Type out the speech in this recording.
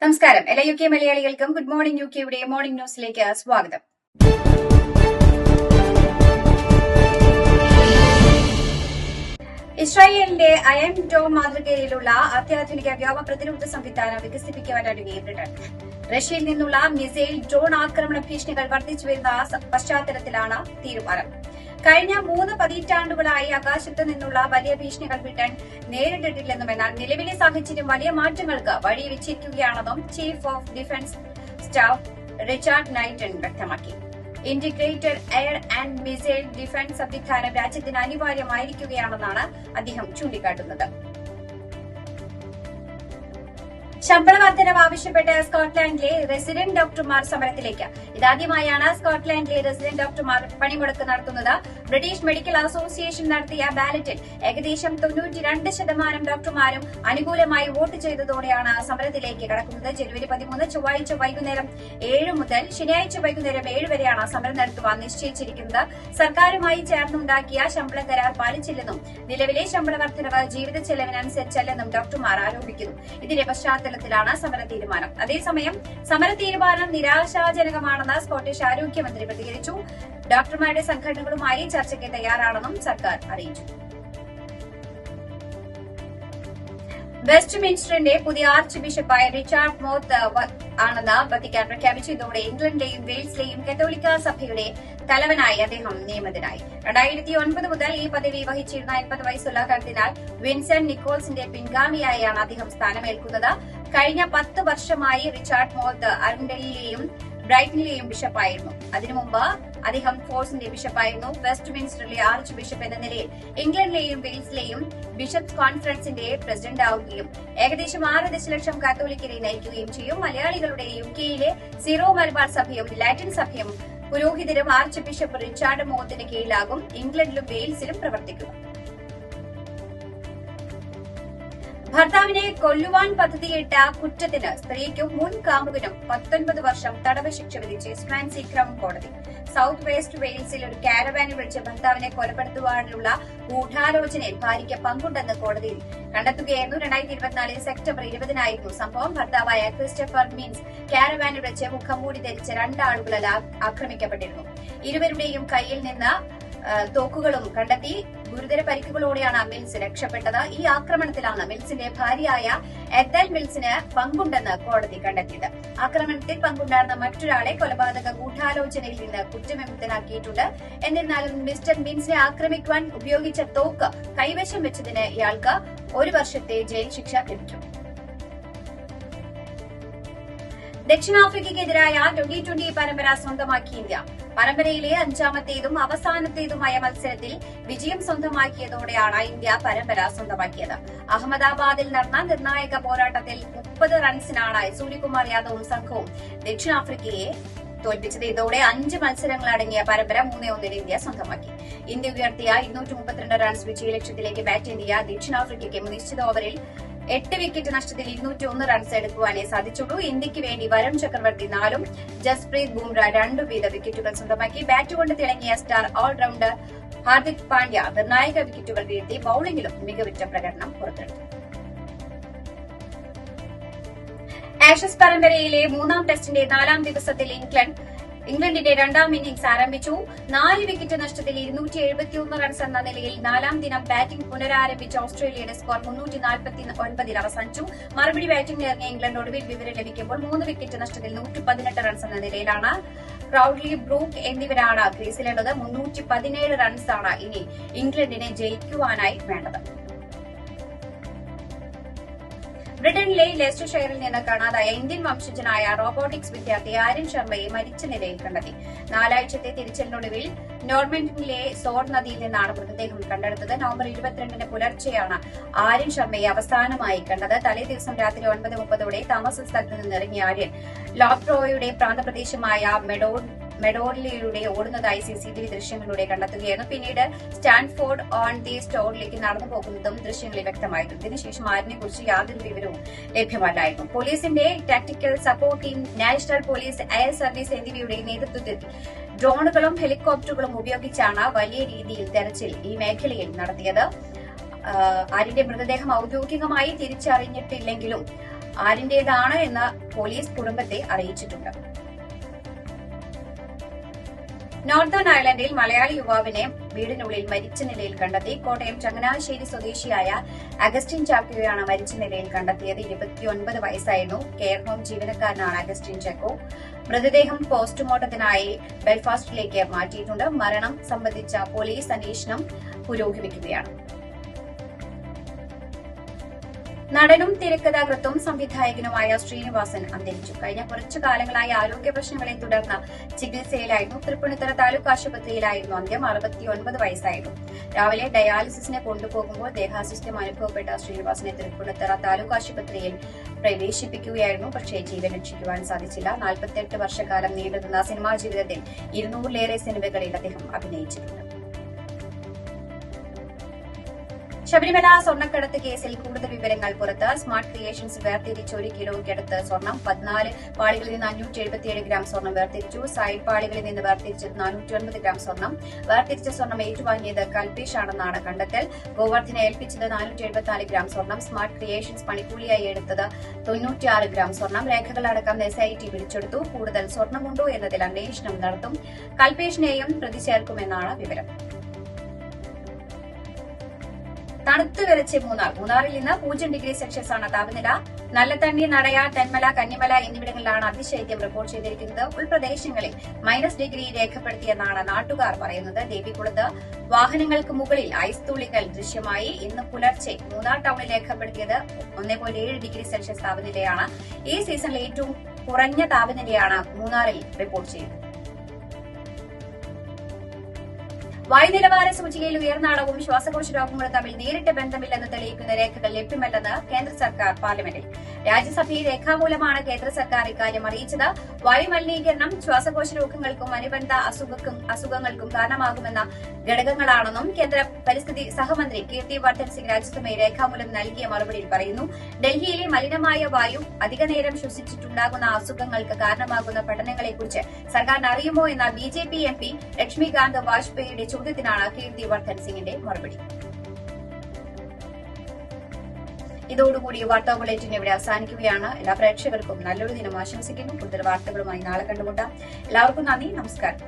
നമസ്കാരം. എല്ലാ U K മലയാളികൾക്കും ഗുഡ് മോർണിംഗ് യു കെയുടെ മോർണിംഗ് ന്യൂസിലേക്ക് സ്വാഗതം. ഇസ്രായേലിന്റെ അയൺ ഡോം മാതൃകയിലുള്ള അത്യാധുനിക വ്യോമ പ്രതിരോധ സംവിധാനം വികസിപ്പിക്കാനൊരുങ്ങി ബ്രിട്ടൻ. റഷ്യയിൽ നിന്നുള്ള മിസൈൽ ഡ്രോൺ ആക്രമണ ഭീഷണികൾ വർദ്ധിച്ചുവരുന്ന പശ്ചാത്തലത്തിലാണ് തീരുമാനം. കഴിഞ്ഞ 3 പതിറ്റാണ്ടുകളായി ആകാശത്ത് നിന്നുള്ള വലിയ ഭീഷണികൾ ബ്രിട്ടൻ നേരിട്ടിട്ടില്ലെന്നും എന്നാൽ നിലവിലെ സാഹചര്യം വലിയ മാറ്റങ്ങൾക്ക് വഴിവെച്ചിരിക്കുകയാണെന്നും chief of defence staff Richard Knighton വ്യക്തമാക്കി. Integrated air and missile defence സംവിധാനം രാജ്യത്തിന് അനിവാര്യമായിരിക്കുകയാണെന്നാണ് അദ്ദേഹം ചൂണ്ടിക്കാട്ടുന്നത്. ശമ്പള വർധനവ് ആവശ്യപ്പെട്ട് സ്കോട്ട്ലാൻഡിലെ റെസിഡന്റ് ഡോക്ടർമാർ സമരത്തിലേക്ക്. ഇതാദ്യമായാണ് സ്കോട്ട്ലാൻഡിലെ റെസിഡന്റ് ഡോക്ടർമാർ പണിമുടക്ക് നടത്തുന്നത്. ബ്രിട്ടീഷ് മെഡിക്കൽ അസോസിയേഷൻ നടത്തിയ ബാലറ്റിൽ ഏകദേശം 92% ഡോക്ടർമാരും അനുകൂലമായി വോട്ട് ചെയ്തതോടെയാണ് സമരത്തിലേക്ക് കടക്കുന്നത്. ജനുവരി 13 ചൊവ്വാഴ്ച വൈകുന്നേരം 7 മുതൽ ശനിയാഴ്ച വൈകുന്നേരം 7 വരെയാണ് സമരം നടത്തുവാൻ നിശ്ചയിച്ചിരിക്കുന്നത്. സർക്കാരുമായി ചേർന്നുണ്ടാക്കിയ ശമ്പള കരാർ പാലിച്ചില്ലെന്നും നിലവിലെ ശമ്പള വർധനവ് ജീവിത ചെലവിനനുസരിച്ചല്ലെന്നും ഡോക്ടർമാർ ആരോപിക്കുന്നു. ഇതിന്റെ പശ്ചാത്തലത്തിലാണ് സമര തീരുമാനം. അതേസമയം സമര തീരുമാനം നിരാശാജനകമാണെന്ന് സ്കോട്ടിഷ് ആരോഗ്യമന്ത്രി പ്രതികരിച്ചു. ഡോക്ടർമാരുടെ സംഘടനകളുമായി ചർച്ചയ്ക്ക് തയ്യാറാണെന്നും സർക്കാർ അറിയിച്ചു. വെസ്റ്റ് മിൻസ്റ്ററിന്റെ പുതിയ ആർച്ച് ബിഷപ്പായ റിച്ചാർഡ് മോത്ത് ആണെന്ന് വത്തിക്കാൻ പ്രഖ്യാപിച്ചു. ഇതോടെ ഇംഗ്ലണ്ടിലെയും വെയിൽസിലെയും കത്തോലിക്ക സഭയുടെ തലവനായി അദ്ദേഹം നിയമിതനായി. 2009 മുതൽ ഈ പദവി വഹിച്ചിരുന്ന 80 വയസ്സുള്ള കർദിനാൾ വിൻസെന്റ് നിക്കോൾസിന്റെ പിൻഗാമിയായാണ് അദ്ദേഹം സ്ഥാനമേൽക്കുന്നത്. കഴിഞ്ഞ 10 വർഷമായി റിച്ചാർഡ് മോത്ത് അർണ്ടലിലെയും ബ്രൈറ്റനിലെയും ബിഷപ്പായിരുന്നു. അതിനുമുമ്പ് അദ്ദേഹം ഫോഴ്സിന്റെ ബിഷപ്പായിരുന്നു. വെസ്റ്റ് മിൻസ്റ്ററിലെ ആർച്ച് ബിഷപ്പ് എന്ന നിലയിൽ ഇംഗ്ലണ്ടിലെയും വെയിൽസിലെയും ബിഷപ്സ് കോൺഫറൻസിന്റെ പ്രസിഡന്റ് ആവുകയും ഏകദേശം 6 ദശലക്ഷം കാത്തോലിക്കരെ നയിക്കുകയും ചെയ്യും. മലയാളികളുടെ യുകെയിലെ സീറോ മലബാർ സഭയും ലാറ്റിൻ സഭയും പുരോഹിതരും ആർച്ച് ബിഷപ്പ് റിച്ചാർഡ് മോത്തിന് കീഴിലാകും ഇംഗ്ലണ്ടിലും വെയിൽസിലും പ്രവർത്തിക്കുക. ഭർത്താവിനെ കൊല്ലുവാൻ പദ്ധതിയിട്ട കുറ്റത്തിന് സ്ത്രീക്കും മുൻ കാമുകനും 19 വർഷം തടവ് ശിക്ഷ വിധിച്ച് സ്വാൻസി ക്രൗൺ കോടതി. സൌത്ത് വെസ്റ്റ് വെയിൽസിൽ ഒരു കാരവാനിൽ വിളിച്ച് ഭർത്താവിനെ കൊലപ്പെടുത്തുവാനുള്ള ഗൂഢാലോചനയിൽ ഭാര്യയ്ക്ക് പങ്കുണ്ടെന്ന് കോടതിയിൽ കണ്ടെത്തുകയായിരുന്നു. 2024 സെപ്റ്റംബർ 20 സംഭവം. ഭർത്താവായ ക്രിസ്റ്റഫർ മീൻസ് കാരവാനിൽ വെച്ച് മുഖംമൂടി ധരിച്ച 2 ആളുകളാൽ ആക്രമിക്കപ്പെട്ടിരുന്നു. ഇരുവരുടെയും കയ്യിൽ നിന്ന് തോക്കുകളും കണ്ടെത്തി. ഗുരുതര പരിക്കുകളോടെയാണ് മിൽസ് രക്ഷപ്പെട്ടത്. ഈ ആക്രമണത്തിലാണ് മിൽസിന്റെ ഭാര്യയായ എത്തൽ മിൽസിന് പങ്കുണ്ടെന്ന് കോടതി കണ്ടെത്തിയത്. ആക്രമണത്തിൽ പങ്കുണ്ടായിരുന്ന മറ്റൊരാളെ കൊലപാതക ഗൂഢാലോചനയിൽ നിന്ന് കുറ്റവിമുക്തനാക്കിയിട്ടുണ്ട്. എന്നിരുന്നാലും മിസ്റ്റർ മിൽസിനെ ആക്രമിക്കുവാൻ ഉപയോഗിച്ച തോക്ക് കൈവശം വെച്ചതിന് ഇയാൾക്ക് 1 വർഷത്തെ ജയിൽ ശിക്ഷ ലഭിക്കും. ദക്ഷിണാഫ്രിക്കയ്ക്കെതിരായ T20 പരമ്പര സ്വന്തമാക്കി ഇന്ത്യ. പരമ്പരയിലെ 5ാമത്തേതും അവസാനത്തേതുമായ മത്സരത്തിൽ വിജയം സ്വന്തമാക്കിയതോടെയാണ് ഇന്ത്യ പരമ്പര സ്വന്തമാക്കിയത്. അഹമ്മദാബാദിൽ നടന്ന നിർണായക പോരാട്ടത്തിൽ 30 റൺസിനാണ് സൂര്യകുമാർ യാദവും സംഘവും ദക്ഷിണാഫ്രിക്കയെ തോൽപ്പിച്ചത്. ഇതോടെ 5 മത്സരങ്ങൾ അടങ്ങിയ പരമ്പര 3-1 ഇന്ത്യ സ്വന്തമാക്കി. ഇന്ത്യ ഉയർത്തിയ 232 റൺസ് വിജയലക്ഷ്യത്തിലേക്ക് ബാറ്റ് ചെയ്ത ദക്ഷിണാഫ്രിക്കയ്ക്ക് നിശ്ചിത ഓവറിൽ 8 വിക്കറ്റ് നഷ്ടത്തിൽ 201 റൺസ് എടുക്കുവാനേ സാധിച്ചുള്ളൂ. ഇന്ത്യയ്ക്ക് വേണ്ടി വരുൺ ചക്രവർത്തി 4ഉം ജസ്പ്രീത് ബുംറ 2 വീത വിക്കറ്റുകൾ സ്വന്തമാക്കി. ബാറ്റുകൊണ്ട് തിളങ്ങിയ സ്റ്റാർ ഓൾറൌണ്ടർ ഹാർദിക് പാണ്ഡ്യ നിർണായക വിക്കറ്റുകൾ വീഴ്ത്തി. ബൌളിംഗിലും മികവുറ്റ പ്രകടനം പുറത്തെടുത്തു. ആഷസ് പരമ്പരയിലെ 3ാം ടെസ്റ്റിന്റെ 4ാം ദിവസത്തിൽ ഇംഗ്ലണ്ടിന്റെ 2ാം ഇന്നിംഗ്സ് ആരംഭിച്ചു. 4 വിക്കറ്റ് നഷ്ടത്തിൽ 271 റൺസ് എന്ന നിലയിൽ 4ാം ദിനം ബാറ്റിംഗ് പുനരാരംഭിച്ച ഓസ്ട്രേലിയയുടെ സ്കോർ 349 അവസാനിച്ചു. മറുപടി ബാറ്റിംഗിലിറങ്ങിയ ഇംഗ്ലണ്ട് ഒടുവിൽ വിവരം ലഭിക്കുമ്പോൾ 3 വിക്കറ്റ് നഷ്ടത്തിൽ 118 റൺസ് എന്ന നിലയിലാണ്. ക്രൌഡ്ലി, ബ്രൂക്ക് എന്നിവരാണ് ക്രീസിലുള്ളത്. 317 റൺസാണ് ഇനി ഇംഗ്ലണ്ടിനെ ജയിക്കുവാനായി വേണ്ടത്. ബ്രിട്ടനിലെ ലെസ്റ്റർഷയറിൽ നിന്ന് കാണാതായ ഇന്ത്യൻ വംശജനായ റോബോട്ടിക്സ് വിദ്യാർത്ഥി ആര്യൻ ശർമ്മയെ മരിച്ച നിലയിൽ കണ്ടെത്തി. 4 ആഴ്ചത്തെ തിരച്ചിലിനൊടുവിൽ നോർമൻഡിലെ സോർ നദിയിൽ നിന്നാണ് മൃതദേഹം കണ്ടെടുത്തത്. നവംബർ 22 പുലർച്ചെയാണ് ആര്യൻ ശർമ്മയെ അവസാനമായി കണ്ടത്. തലേ ദിവസം രാത്രി 9:30 താമസ സ്ഥലത്ത് നിന്ന് ഇറങ്ങിയ ആര്യൻ ലോക്ട്രോയുടെ പ്രാന്തപ്രദേശമായ മെഡോറിലൂടെ ഓടുന്നതായി CCTV ദൃശ്യങ്ങളിലൂടെ കണ്ടെത്തുകയായിരുന്നു. പിന്നീട് സ്റ്റാൻഫോർഡ് ഓൺ ദി സ്റ്റോറിലേക്ക് നടന്നു പോകുന്നതും ദൃശ്യങ്ങളിൽ വ്യക്തമായിരുന്നു. ഇതിനുശേഷം ആരിനെ കുറിച്ച് യാതൊരു വിവരവും ലഭ്യമല്ലായിരുന്നു. പോലീസിന്റെ tactical support team, national police, air service എന്നിവയുടെ നേതൃത്വത്തിൽ ഡ്രോണുകളും ഹെലികോപ്റ്ററുകളും ഉപയോഗിച്ചാണ് വലിയ രീതിയിൽ തെരച്ചിൽ ഈ മേഖലയിൽ നടത്തിയത്. ആര്യന്റെ മൃതദേഹം ഔദ്യോഗികമായി തിരിച്ചറിഞ്ഞിട്ടില്ലെങ്കിലും ആരിന്റേതാണ് എന്ന് പോലീസ് കുടുംബത്തെ അറിയിച്ചിട്ടുണ്ട്. നോർത്തേൺ അയർലൻഡിൽ മലയാളി യുവാവിനെ വീടിനുള്ളിൽ മരിച്ച നിലയിൽ കണ്ടെത്തി. കോട്ടയം ചങ്ങനാശ്ശേരി സ്വദേശിയായ അഗസ്റ്റിൻ ചാക്കോയാണ് മരിച്ച നിലയിൽ കണ്ടെത്തിയത്. 29 വയസ്സായിരുന്നു. കെയർ ഹോം ജീവനക്കാരനാണ് അഗസ്റ്റിൻ ചാക്കോ. മൃതദേഹം പോസ്റ്റ്മോർട്ടത്തിനായി ബെൽഫാസ്റ്റിലേക്ക് മാറ്റിയിട്ടുണ്ട്. മരണം സംബന്ധിച്ച പോലീസ് അന്വേഷണം പുരോഗമിക്കുകയാണ്. നടനും തിരക്കഥാകൃത്തും സംവിധായകനുമായ ശ്രീനിവാസൻ അന്തരിച്ചു. കഴിഞ്ഞ കുറച്ചു കാലങ്ങളായി ആരോഗ്യ പ്രശ്നങ്ങളെ തുടർന്ന് ചികിത്സയിലായിരുന്നു. തൃപ്പൂണിത്തുറ താലൂക്ക് ആശുപത്രിയിലായിരുന്നു അന്ത്യം. 69 വയസ്സായിരുന്നു. രാവിലെ ഡയാലിസിസിന് കൊണ്ടുപോകുമ്പോൾ ദേഹാസ്വാസ്ഥ്യം അനുഭവപ്പെട്ട ശ്രീനിവാസനെ തൃപ്പൂണിത്തുറ താലൂക്ക് ആശുപത്രിയിൽ പ്രവേശിപ്പിക്കുകയായിരുന്നു. പക്ഷേ ജീവൻ രക്ഷിക്കുവാൻ സാധിച്ചില്ല. 48 വർഷക്കാലം നീണ്ടുനിന്ന സിനിമാ ജീവിതത്തിൽ 200-ലേറെ സിനിമകളിൽ അദ്ദേഹം അഭിനയിച്ചിട്ടുണ്ട്. ശബരിമല സ്വർണ്ണക്കടത്ത് കേസിൽ കൂടുതൽ വിവരങ്ങൾ പുറത്ത്. സ്മാർട്ട് ക്രിയേഷൻസ് വേർതിരിച്ച് 1 കിലോയ്ക്കടുത്ത് സ്വർണം. 14 പാളികളിൽ നിന്ന് 577 ഗ്രാം സ്വർണം വേർതിരിച്ചു. സൈഡ് പാളികളിൽ നിന്ന് വേർതിരിച്ചത് 409 ഗ്രാം സ്വർണം. വേർതിരിച്ച സ്വർണം ഏറ്റുവാങ്ങിയത് കൽപേഷ് ആണെന്നാണ് കണ്ടെത്തൽ. ഗോവർദ്ധനെ ഏൽപ്പിച്ചത് 474 ഗ്രാം സ്വർണം. സ്മാർട്ട് ക്രിയേഷൻസ് പണിക്കൂലിയായി എടുത്തത് 96 ഗ്രാം സ്വർണം. രേഖകളടക്കം SIT പിടിച്ചെടുത്തു. കൂടുതൽ സ്വർണമുണ്ടോ എന്നതിൽ അന്വേഷണം നടത്തും. കൽപേഷിനെയും പ്രതി ചേർക്കുമെന്നാണ് വിവരം. തണുത്തു വിറച്ച് മൂന്നാറിൽ നിന്ന് 0 ഡിഗ്രി സെൽഷ്യസ് ആണ് താപനില. നല്ലതണ്ണി, നടയാർ, തെന്മല, കന്നിമല എന്നിവിടങ്ങളിലാണ് അതിശൈത്യം റിപ്പോർട്ട് ചെയ്തിരിക്കുന്നത്. ഉൾപ്രദേശങ്ങളിൽ -ഡിഗ്രി രേഖപ്പെടുത്തിയെന്നാണ് നാട്ടുകാർ പറയുന്നത്. ദേവികുളത്ത് വാഹനങ്ങൾക്ക് മുകളിൽ ഐസ് തുള്ളികൾ ദൃശ്യമായി. ഇന്ന് പുലർച്ചെ മൂന്നാർ ടൌണിൽ രേഖപ്പെടുത്തിയത് 1.7 ഡിഗ്രി സെൽഷ്യസ് താപനിലയാണ്. ഈ സീസണിലെ ഏറ്റവും കുറഞ്ഞ താപനിലയാണ് മൂന്നാറിൽ റിപ്പോർട്ട് ചെയ്തത്. വായുനിലവാര സൂചികയിൽ ഉയർന്ന അളവും ശ്വാസകോശ രോഗങ്ങളും തമ്മിൽ നേരിട്ട് ബന്ധമില്ലെന്ന് തെളിയിക്കുന്ന രേഖകൾ ലഭ്യമല്ലെന്ന് കേന്ദ്ര സർക്കാർ പാർലമെന്റിൽ. രാജ്യസഭയിൽ രേഖാമൂലമാണ് കേന്ദ്ര സർക്കാർ ഇക്കാര്യം അറിയിച്ചത്. വായുമലിനീകരണം ശ്വാസകോശ രോഗങ്ങൾക്കും അനുബന്ധ അസുഖങ്ങൾക്കും കാരണമാകുമെന്ന ഘടകങ്ങളാണെന്നും കേന്ദ്ര പരിസ്ഥിതി സഹമന്ത്രി കീർത്തി വർദ്ധൻ സിംഗ് രാജ്യസഭയിൽ രേഖാമൂലം നൽകിയ മറുപടിയിൽ പറയുന്നു. ഡൽഹിയിലെ മലിനമായ വായു അധികനേരം ശ്വസിച്ചിട്ടുണ്ടാകുന്ന അസുഖങ്ങൾക്ക് കാരണമാകുന്ന പഠനങ്ങളെക്കുറിച്ച് സർക്കാരിന് അറിയുമോ എന്ന BJP MP ലക്ഷ്മികാന്ത് വാജ്പേയിയുടെ ചോദ്യത്തിനാണ് കീർത്തി വർദ്ധൻ സിംഗിന്റെ മറുപടി. ഇതോടുകൂടി വാർത്താ ബുള്ളറ്റിൻ ഇവിടെ അവസാനിക്കുകയാണ്. എല്ലാ പ്രേക്ഷകർക്കും നല്ലൊരു ദിനം ആശംസിക്കുന്നു. കൂടുതൽ വാർത്തകളുമായി നാളെ കണ്ടുമുട്ടാം. എല്ലാവർക്കും നന്ദി, നമസ്കാരം.